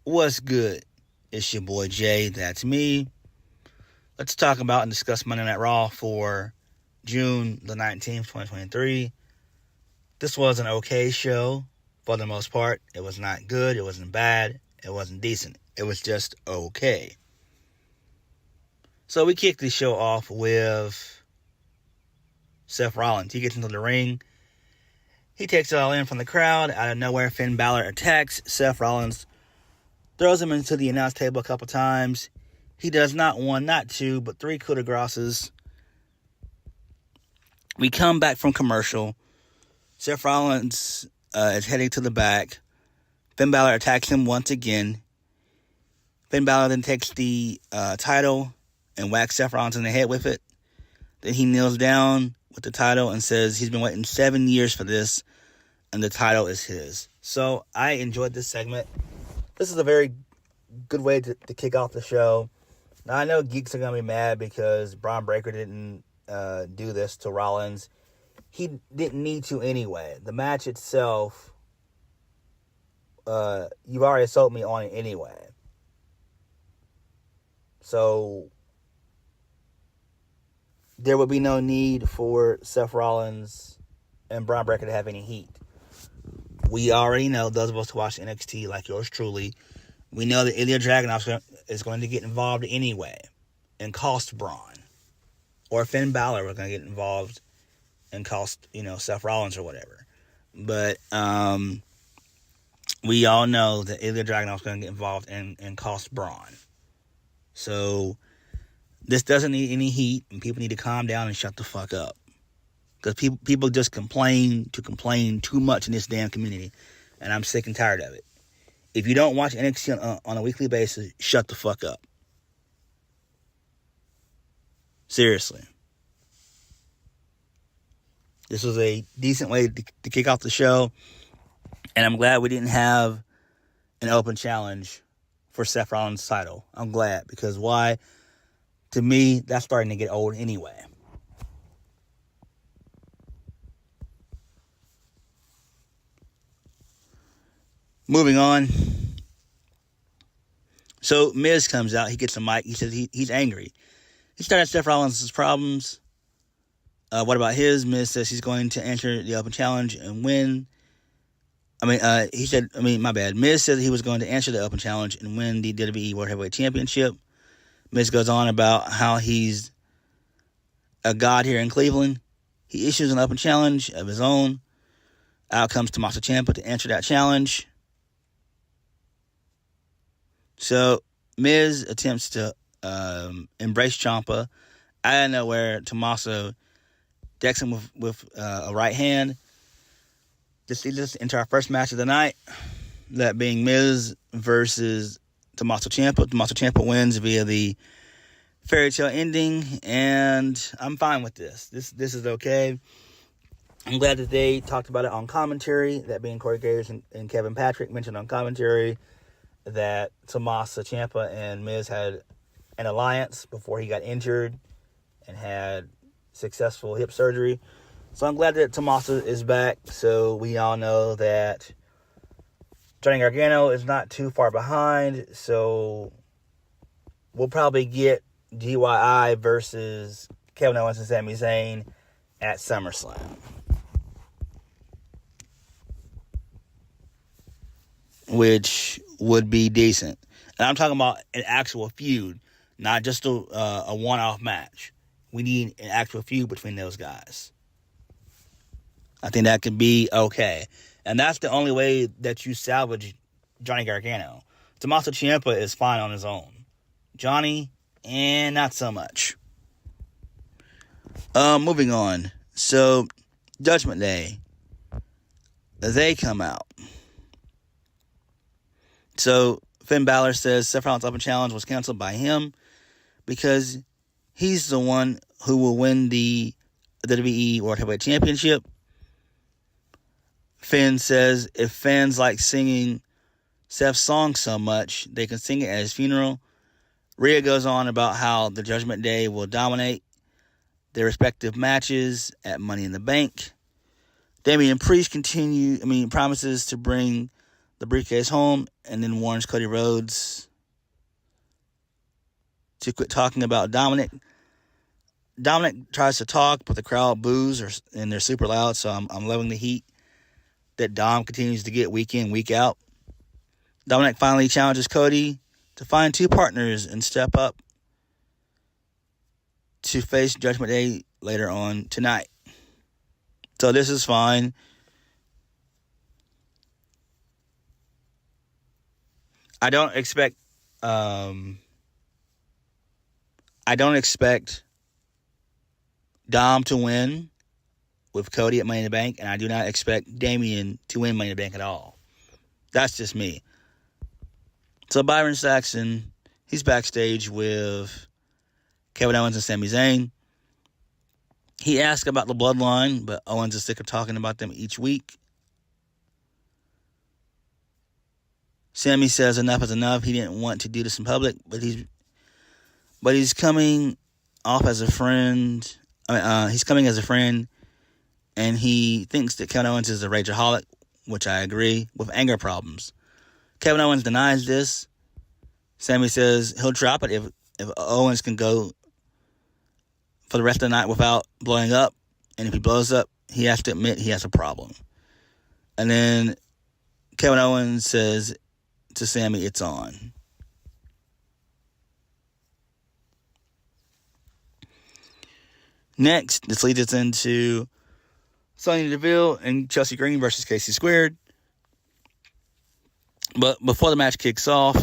What's good? It's your boy Jay, that's me. Let's talk about and discuss Monday Night Raw for June the 19th, 2023. This was an okay show for the most part. It was not good, it wasn't bad, it wasn't decent. It was just okay. So we kicked the show off with Seth Rollins. He gets into the ring. He takes it all in from the crowd. Out of nowhere, Finn Balor attacks Seth Rollins, throws him into the announce table a couple times. He does not one, not two, but three coup de graces. We come back from commercial. Seth Rollins is heading to the back. Finn Balor attacks him once again. Finn Balor then takes the title and whacks Seth Rollins in the head with it. Then he kneels down with the title and says he's been waiting 7 years for this, and the title is his. So I enjoyed this segment. This is a very good way to kick off the show. Now, I know geeks are going to be mad because Braun Breaker didn't do this to Rollins. He didn't need to anyway. The match itself, you've already sold me on it anyway. So there would be no need for Seth Rollins and Braun Breaker to have any heat. We already know, those of us who watch NXT like yours truly, we know that Ilya Dragunov is going to get involved anyway and cost Braun. Or Finn Balor was going to get involved and cost, Seth Rollins or whatever. But we all know that Ilya Dragunov is going to get involved and cost Braun. So this doesn't need any heat, and people need to calm down and shut the fuck up. Because people just complain too much in this damn community. And I'm sick and tired of it. If you don't watch NXT on a weekly basis, shut the fuck up. Seriously. This was a decent way to kick off the show. And I'm glad we didn't have an open challenge for Seth Rollins' title. I'm glad. Because why? To me, that's starting to get old anyway. Moving on. So Miz comes out. He gets a mic. He says he's angry. He started Seth Rollins' problems. What about his? Miz says he's going to enter the open challenge and win. My bad. Miz said he was going to answer the open challenge and win the WWE World Heavyweight Championship. Miz goes on about how he's a god here in Cleveland. He issues an open challenge of his own. Out comes Tommaso Ciampa to answer that challenge. So, Miz attempts to embrace Ciampa. Out of nowhere, Tommaso decks him with a right hand. This leads us into our first match of the night. That being Miz versus Tommaso Ciampa. Tommaso Ciampa wins via the fairy tale ending, and I'm fine with this. This is okay. I'm glad that they talked about it on commentary, that being Corey Graves and Kevin Patrick mentioned on commentary that Tommaso Ciampa and Miz had an alliance before he got injured and had successful hip surgery. So I'm glad that Tommaso is back. So we all know that Johnny Gargano is not too far behind. So we'll probably get DIY versus Kevin Owens and Sami Zayn at SummerSlam. Which would be decent. And I'm talking about an actual feud, not just a one-off match. We need an actual feud between those guys. I think that could be okay. And that's the only way that you salvage Johnny Gargano. Tommaso Ciampa is fine on his own. Johnny, not so much. Moving on. So, Judgment Day. They come out. So, Finn Balor says Seth Rollins' Open Challenge was canceled by him because he's the one who will win the WWE World Heavyweight Championship. Finn says if fans like singing Seth's song so much, they can sing it at his funeral. Rhea goes on about how the Judgment Day will dominate their respective matches at Money in the Bank. Damian Priest promises to bring the briefcase home, and then warns Cody Rhodes to quit talking about Dominic. Dominic tries to talk, but the crowd boos, and they're super loud, so I'm loving the heat that Dom continues to get week in, week out. Dominic finally challenges Cody to find 2 partners and step up to face Judgment Day later on tonight. So this is fine. I don't expect Dom to win with Cody at Money in the Bank, and I do not expect Damian to win Money in the Bank at all. That's just me. So Byron Saxton, he's backstage with Kevin Owens and Sami Zayn. He asked about the bloodline, but Owens is sick of talking about them each week. Sami says enough is enough. He didn't want to do this in public, but he's coming off as a friend. He's coming as a friend, and he thinks that Kevin Owens is a rageaholic, which I agree, with anger problems. Kevin Owens denies this. Sami says he'll drop it if Owens can go for the rest of the night without blowing up. And if he blows up, he has to admit he has a problem. And then Kevin Owens says to Sami, it's on. Next, this leads us into Sonya Deville and Chelsea Green versus Casey Squared. But before the match kicks off,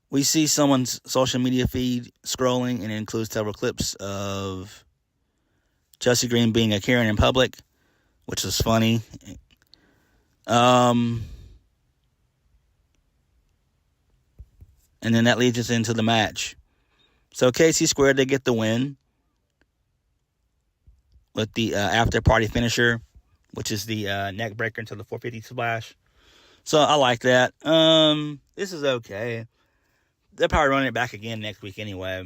we see someone's social media feed scrolling, and it includes several clips of Chelsea Green being a Karen in public, which is funny. And then that leads us into the match. So Casey Squared, they get the win with the after party finisher, which is the neck breaker into the 450 splash. So I like that. This is okay. They'll probably run it back again next week anyway.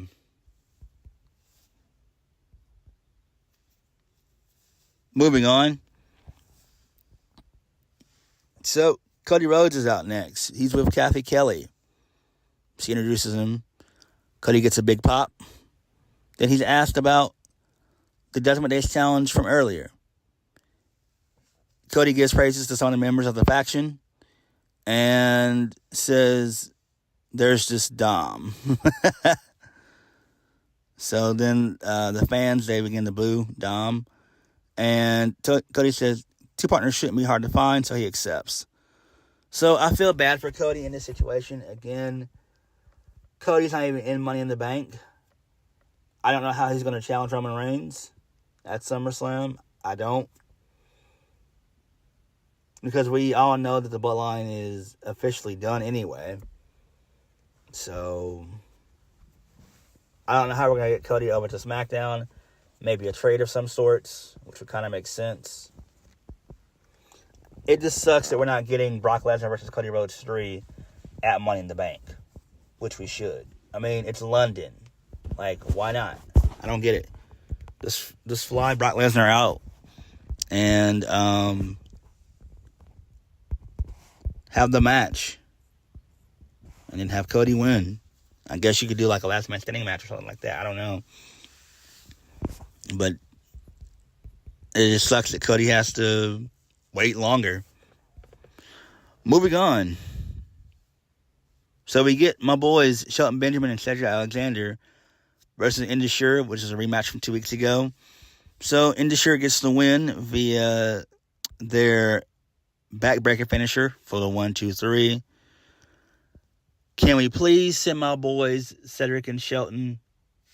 Moving on. So Cody Rhodes is out next. He's with Kathy Kelly. She introduces him. Cody gets a big pop. Then he's asked about the Judgment Day challenge from earlier. Cody gives praises to some of the members of the faction and says there's just Dom. So then the fans, they begin to boo Dom. And Cody says 2 partners shouldn't be hard to find, so he accepts. So I feel bad for Cody in this situation. Again, Cody's not even in Money in the Bank. I don't know how he's going to challenge Roman Reigns at SummerSlam. I don't. Because we all know that the bloodline is officially done anyway. So I don't know how we're going to get Cody over to SmackDown. Maybe a trade of some sorts, which would kind of make sense. It just sucks that we're not getting Brock Lesnar versus Cody Rhodes 3 at Money in the Bank, which we should. I mean, it's London. Like, why not? I don't get it. Just fly Brock Lesnar out and have the match. And then have Cody win. I guess you could do like a last man standing match or something like that. I don't know. But it just sucks that Cody has to wait longer. Moving on. So we get my boys Shelton Benjamin and Cedric Alexander versus Indusher, which is a rematch from 2 weeks ago. So Indusher gets the win via their backbreaker finisher for the 1, 2, 3. Can we please send my boys Cedric and Shelton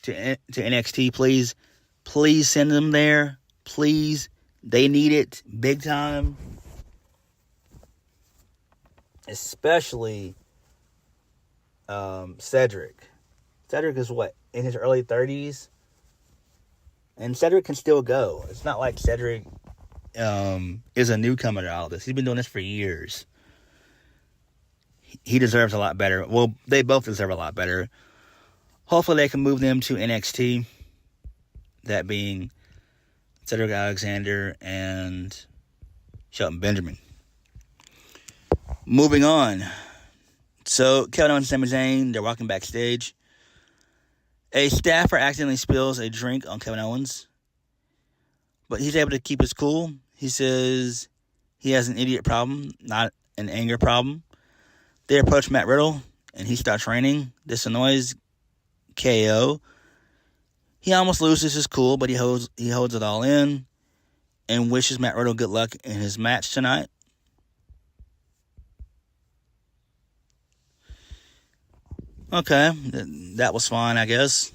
to NXT, please? Please send them there. Please. They need it big time. Especially Cedric. Cedric is what? In his early 30s? And Cedric can still go. It's not like Cedric is a newcomer to all this. He's been doing this for years. he deserves a lot better. Well, they both deserve a lot better. Hopefully they can move them to NXT. That being Cedric Alexander and Shelton Benjamin. Moving on. So, Kevin Owens and Sami Zayn, they're walking backstage. A staffer accidentally spills a drink on Kevin Owens, but he's able to keep his cool. He says he has an idiot problem, not an anger problem. They approach Matt Riddle, and he starts raining. This annoys KO. He almost loses his cool, but he holds it all in and wishes Matt Riddle good luck in his match tonight. Okay, that was fine, I guess.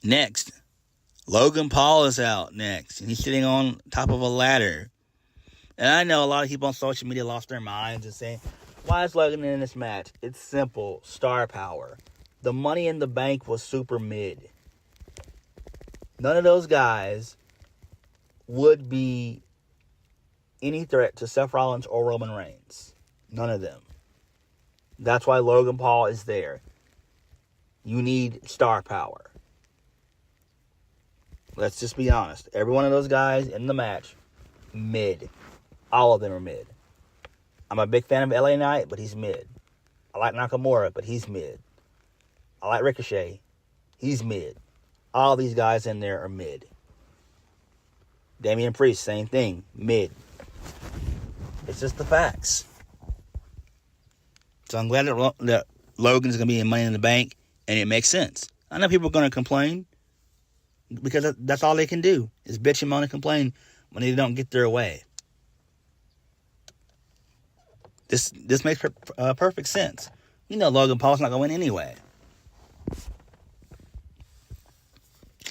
Next, Logan Paul is out next, and he's sitting on top of a ladder. And I know a lot of people on social media lost their minds and saying, why is Logan in this match? It's simple, star power. The Money in the Bank was super mid. None of those guys would be any threat to Seth Rollins or Roman Reigns. None of them. That's why Logan Paul is there. You need star power. Let's just be honest. Every one of those guys in the match, mid. All of them are mid. I'm a big fan of LA Knight, but he's mid. I like Nakamura, but he's mid. I like Ricochet. He's mid. All these guys in there are mid. Damian Priest, same thing. Mid. It's just the facts. So I'm glad that Logan's going to be in Money in the Bank, and it makes sense. I know people are going to complain, because that's all they can do, is bitch and moan and complain when they don't get their way. This makes perfect sense. You know Logan Paul's not going to win anyway.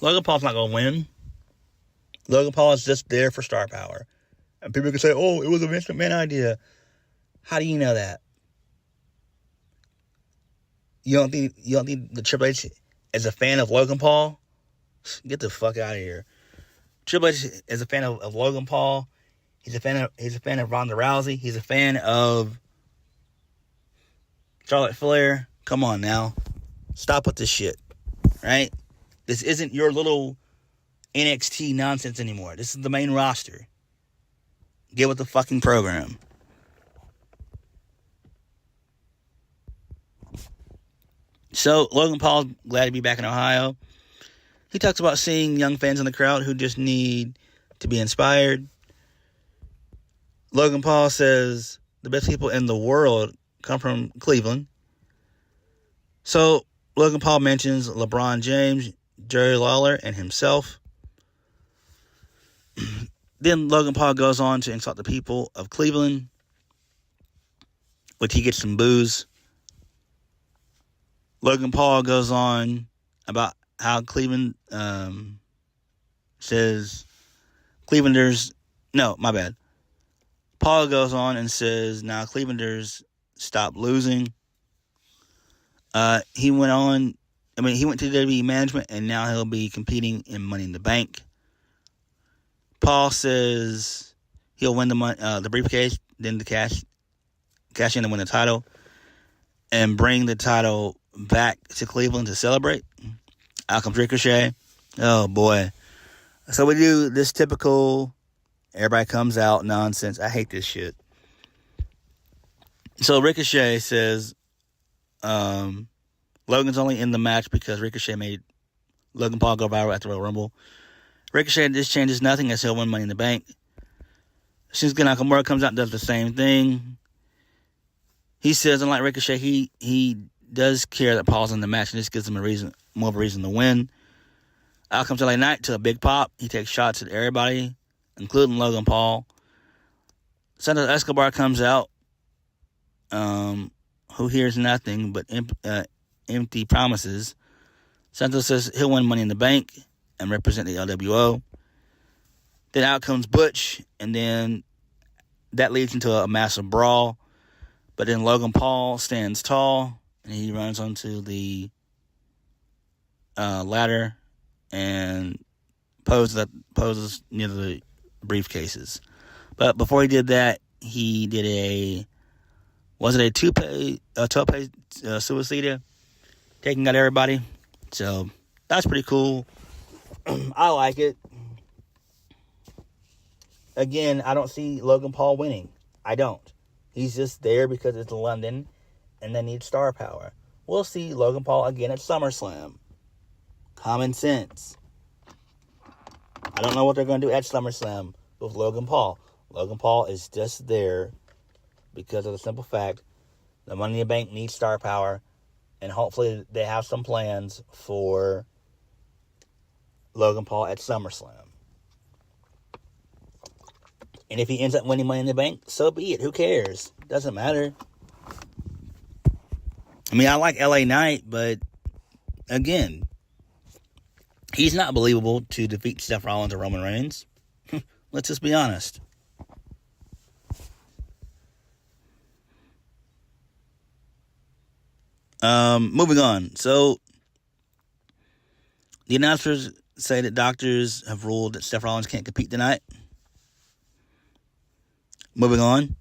Logan Paul's not going to win. Logan Paul is just there for star power. And people can say, oh, it was a Vince McMahon idea. How do you know that? You don't think the Triple H is a fan of Logan Paul? Get the fuck out of here. Triple H is a fan of Logan Paul. He's a fan of Ronda Rousey. He's a fan of Charlotte Flair. Come on now. Stop with this shit. Right? This isn't your little NXT nonsense anymore. This is the main roster. Get with the fucking program. So, Logan Paul's glad to be back in Ohio. He talks about seeing young fans in the crowd who just need to be inspired. Logan Paul says the best people in the world come from Cleveland. So, Logan Paul mentions LeBron James, Jerry Lawler, and himself. Then Logan Paul goes on to insult the people of Cleveland, which he gets some boos. Logan Paul goes on about how Cleveland says Clevelanders... No, my bad. Paul goes on and says, now Clevelanders stop losing. He went to WWE management, and now he'll be competing in Money in the Bank. Paul says he'll win the briefcase, then the cash in and win the title, and bring the title back to Cleveland to celebrate. Out comes Ricochet. Oh boy. So we do this typical everybody comes out nonsense. I hate this shit. So Ricochet says Logan's only in the match because Ricochet made Logan Paul go viral at the Royal Rumble. Ricochet, this changes nothing as he'll win Money in the Bank. Shinsuke Nakamura comes out and does the same thing. He says, unlike Ricochet, he does care that Paul's in the match, and this gives him more of a reason to win. Out comes LA Knight to a big pop. He takes shots at everybody, including Logan Paul. Santos Escobar comes out, who hears nothing but empty promises. Santos says he'll win Money in the Bank and represent the LWO. Then out comes Butch, and then that leads into a massive brawl. But then Logan Paul stands tall, and he runs onto the ladder and poses near the briefcases. But before he did that, he did a Was it a tope suicida, taking out everybody? So that's pretty cool. I like it. Again, I don't see Logan Paul winning. I don't. He's just there because it's London and they need star power. We'll see Logan Paul again at SummerSlam. Common sense. I don't know what they're going to do at SummerSlam with Logan Paul. Logan Paul is just there because of the simple fact the Money in the Bank needs star power, and hopefully they have some plans for Logan Paul at SummerSlam. And if he ends up winning Money in the Bank, so be it. Who cares? Doesn't matter. I mean, I like LA Knight, but again, he's not believable to defeat Seth Rollins or Roman Reigns. Let's just be honest. Moving on. So, the announcers say that doctors have ruled that Seth Rollins can't compete tonight. Moving on.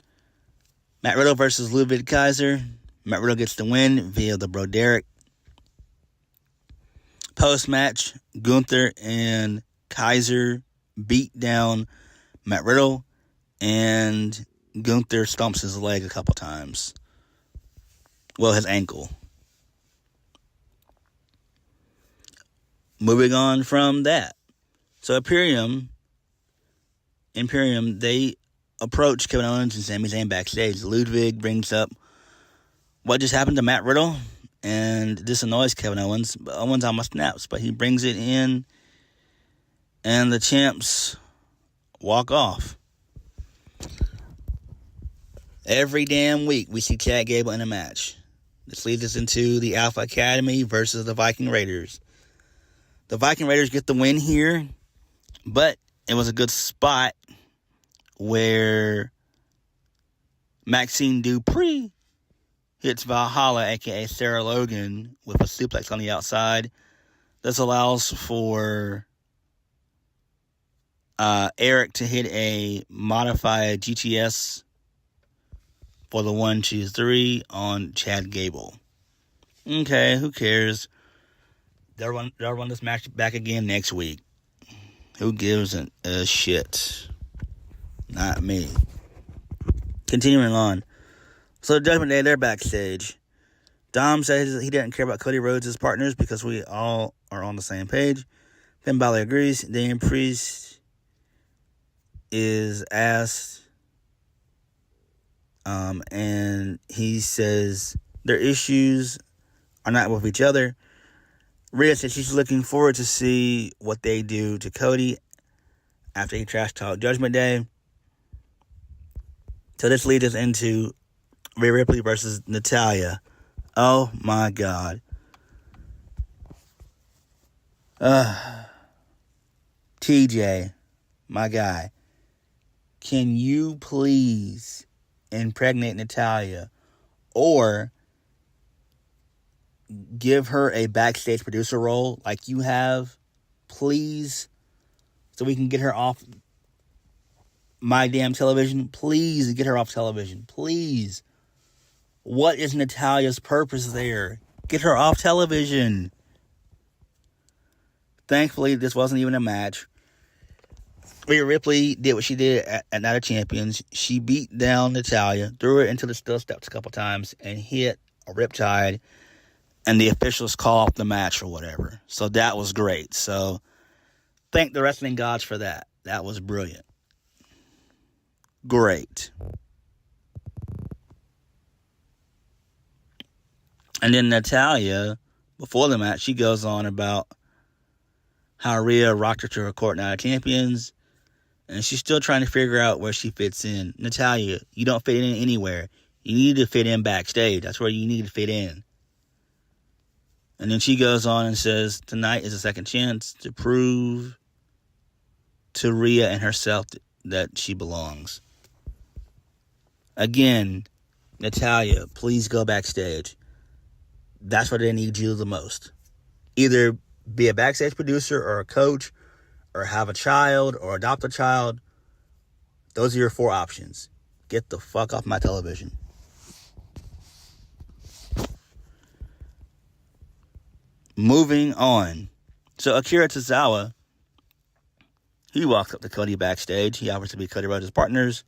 Matt Riddle versus Ludwig Kaiser. Matt Riddle gets the win via the Bro Derek. Post-match, Gunther and Kaiser beat down Matt Riddle, and Gunther stomps his leg a couple times. Well, his ankle. Moving on from that. So Imperium, they approach Kevin Owens and Sami Zayn backstage. Ludwig brings up what just happened to Matt Riddle, and this annoys Kevin Owens. But Owens almost snaps, but he brings it in, and the champs walk off. Every damn week we see Chad Gable in a match. This leads us into the Alpha Academy versus the Viking Raiders. The Viking Raiders get the win here, but it was a good spot where Maxine Dupree hits Valhalla, a.k.a. Sarah Logan, with a suplex on the outside. This allows for Eric to hit a modified GTS for the 1-2-3 on Chad Gable. Okay, who cares? They'll run this match back again next week. Who gives a shit? Not me. Continuing on. So Judgment Day, they're backstage. Dom says he didn't care about Cody Rhodes' partners because we all are on the same page. Finn Balor agrees. Damian Priest is asked, and he says their issues are not with each other. Rhea says she's looking forward to see what they do to Cody after he trash talked Judgment Day. So this leads us into Rhea Ripley versus Natalya. Oh my God. TJ, my guy, can you please impregnate Natalya or give her a backstage producer role like you have, please, so we can get her off my damn television? Please get her off television. Please. What is Natalya's purpose there? Get her off television. Thankfully, this wasn't even a match. Rhea Ripley did what she did at Night of Champions. She beat down Natalya, threw her into the steel steps a couple times, and hit a riptide, and the officials call off the match or whatever. So that was great. So thank the wrestling gods for that. That was brilliant. Great. And then Natalya, before the match, she goes on about how Rhea rocked her to her court Night of Champions, and she's still trying to figure out where she fits in. Natalya, you don't fit in anywhere. You need to fit in backstage. That's where you need to fit in. And then she goes on and says, tonight is a second chance to prove to Rhea and herself that she belongs. Again, Natalya, please go backstage. That's where they need you the most. Either be a backstage producer or a coach or have a child or adopt a child. Those are your 4 options. Get the fuck off my television. Moving on. So Akira Tozawa, he walks up to Cody backstage. He offers to be Cody Rhodes' partners.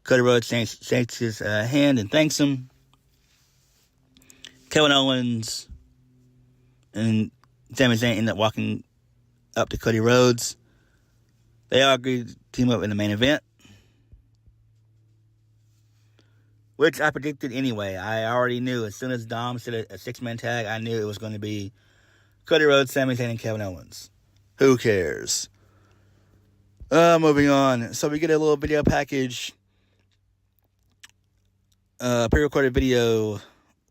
Cody Rhodes shakes his hand and thanks him. Kevin Owens and Sami Zayn end up walking up to Cody Rhodes. They all agreed to team up in the main event, which I predicted anyway. I already knew as soon as Dom said a six-man tag, I knew it was going to be Cody Rhodes, Sami Zayn, and Kevin Owens. Who cares? Moving on. So we get a little video package, pre-recorded video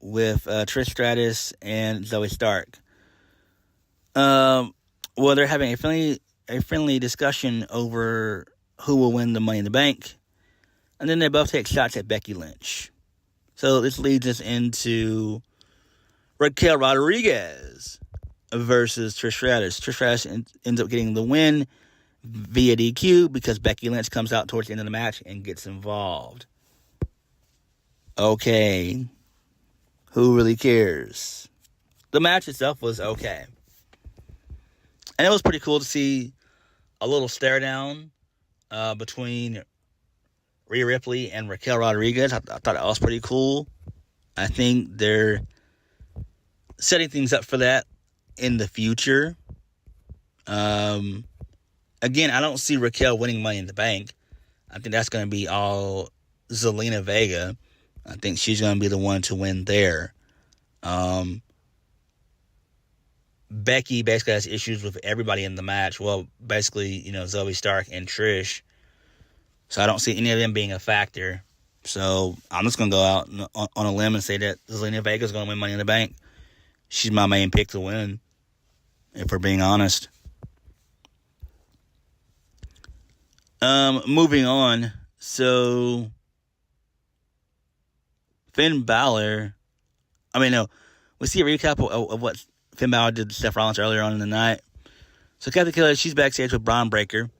with Trish Stratus and Zoe Stark. Well, they're having a friendly discussion over who will win the Money in the Bank. And then they both take shots at Becky Lynch. So this leads us into Raquel Rodriguez versus Trish Stratus. Trish Stratus ends up getting the win via DQ because Becky Lynch comes out towards the end of the match and gets involved. Okay. Who really cares? The match itself was okay. And it was pretty cool to see a little stare down between Rhea Ripley and Raquel Rodriguez. I thought that was pretty cool. I think they're setting things up for that in the future. Again, I don't see Raquel winning Money in the Bank. I think that's going to be all Zelina Vega. I think she's going to be the one to win there. Becky basically has issues with everybody in the match. Well, basically, Zoe Stark and Trish. So I don't see any of them being a factor. So I'm just going to go out on a limb and say that Zelina Vega is going to win Money in the Bank. She's my main pick to win, if we're being honest. Moving on. So Finn Balor. We see a recap of what Finn Balor did to Seth Rollins earlier on in the night. So Kathy Killer, she's backstage with Braun Breaker.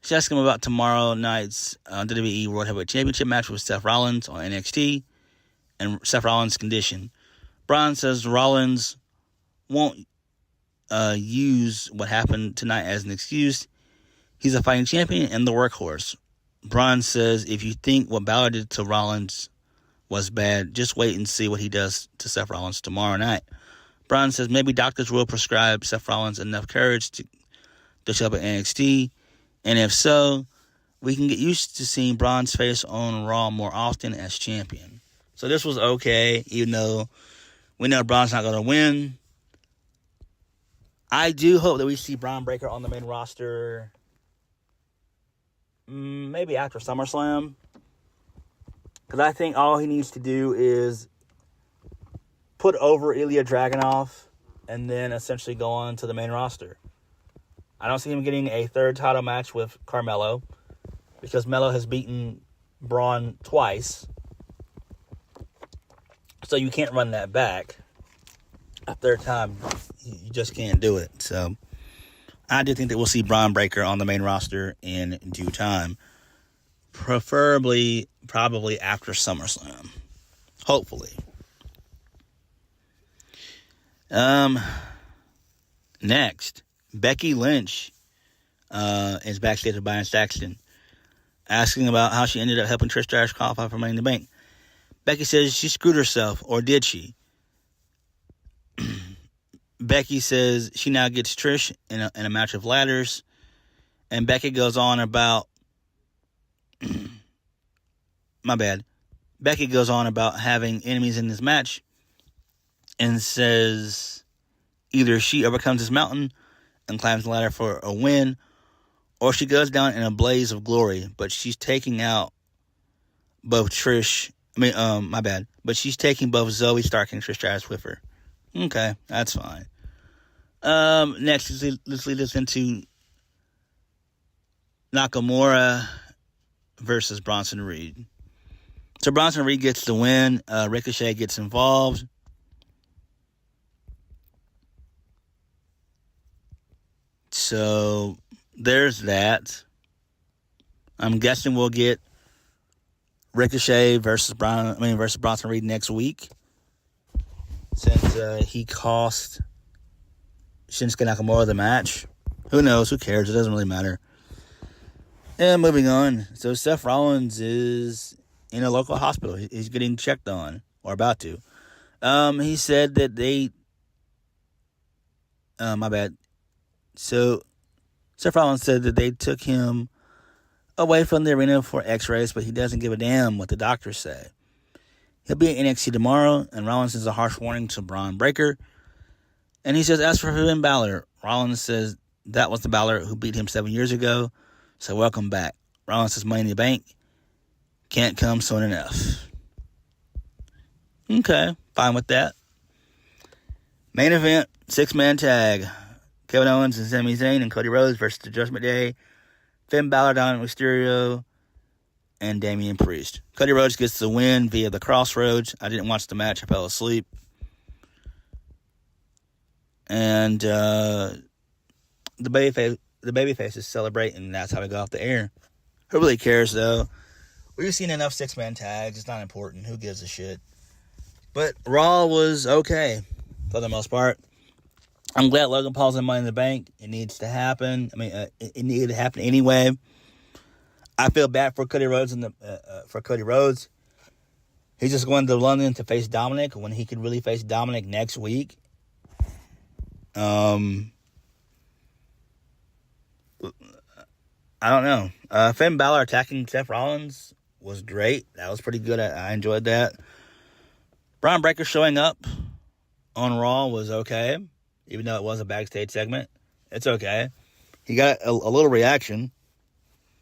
She's asking him about tomorrow night's WWE World Heavyweight Championship match with Seth Rollins on NXT and Seth Rollins' condition. Braun says Rollins won't use what happened tonight as an excuse. He's a fighting champion and the workhorse. Braun says if you think what Balor did to Rollins was bad, just wait and see what he does to Seth Rollins tomorrow night. Braun says maybe doctors will prescribe Seth Rollins enough courage to show up at NXT, and if so, we can get used to seeing Braun's face on Raw more often as champion. So this was okay, even though we know Braun's not going to win. I do hope that we see Braun Breaker on the main roster maybe after SummerSlam, because I think all he needs to do is put over Ilya Dragunov and then essentially go on to the main roster. I don't see him getting a third title match with Carmelo because Melo has beaten Braun twice. So you can't run that back. A third time, you just can't do it. So I do think that we'll see Braun Breaker on the main roster in due time. Probably after SummerSlam. Hopefully. Next, Becky Lynch is backstage with Byron Saxton, asking about how she ended up helping Trish Stratus qualify for Money in the Bank. Becky says she screwed herself, or did she? Becky says she now gets Trish in a match of ladders, and Becky goes on about Becky goes on about having enemies in this match and says either she overcomes this mountain and climbs the ladder for a win, or she goes down in a blaze of glory, but she's taking out both Trish. But she's taking both Zoe Stark and Trish Stratus with her. Okay, that's fine. Next, let's lead us into Nakamura versus Bronson Reed. So Bronson Reed gets the win. Ricochet gets involved. So there's that. I'm guessing we'll get Ricochet versus Bronson Reed next week, since he cost Shinsuke Nakamura the match. Who knows? Who cares? It doesn't really matter. And moving on. So Seth Rollins is in a local hospital. He's getting checked on, or about to. He said that they... my bad. So Seth Rollins said that they took him away from the arena for x-rays, but he doesn't give a damn what the doctors say. He'll be at NXT tomorrow, and Rollins sends a harsh warning to Braun Breaker. And he says, as for Finn Balor, Rollins says that was the Balor who beat him 7 years ago, so welcome back. Rollins says Money in the Bank can't come soon enough. Okay, fine with that. Main event, 6-man tag. Kevin Owens and Sami Zayn and Cody Rhodes versus the Judgment Day. Finn Balor, Dominic Mysterio, and Damian Priest. Cody Rhodes gets the win via the Crossroads. I didn't watch the match. I fell asleep. And the babyfaces celebrate, and that's how we go off the air. Who really cares, though? We've seen enough 6-man tags. It's not important. Who gives a shit? But Raw was okay, for the most part. I'm glad Logan Paul's in Money in the Bank. It needs to happen. I mean, it needed to happen anyway. I feel bad for Cody Rhodes for Cody Rhodes. He's just going to London to face Dominic when he could really face Dominic next week. I don't know. Finn Balor attacking Seth Rollins was great. That was pretty good. I enjoyed that. Braun Breaker showing up on Raw was okay. Even though it was a backstage segment, it's okay. He got a little reaction.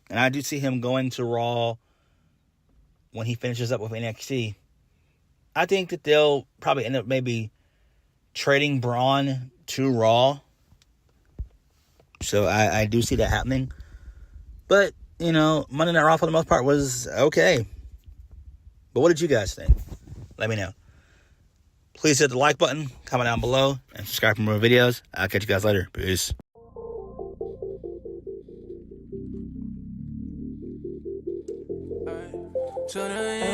And I do see him going to Raw when he finishes up with NXT. I think that they'll probably end up maybe trading Braun to Raw. So I do see that happening. But, Monday Night Raw for the most part was okay. But what did you guys think? Let me know. Please hit the like button, comment down below, and subscribe for more videos. I'll catch you guys later. Peace. To the end.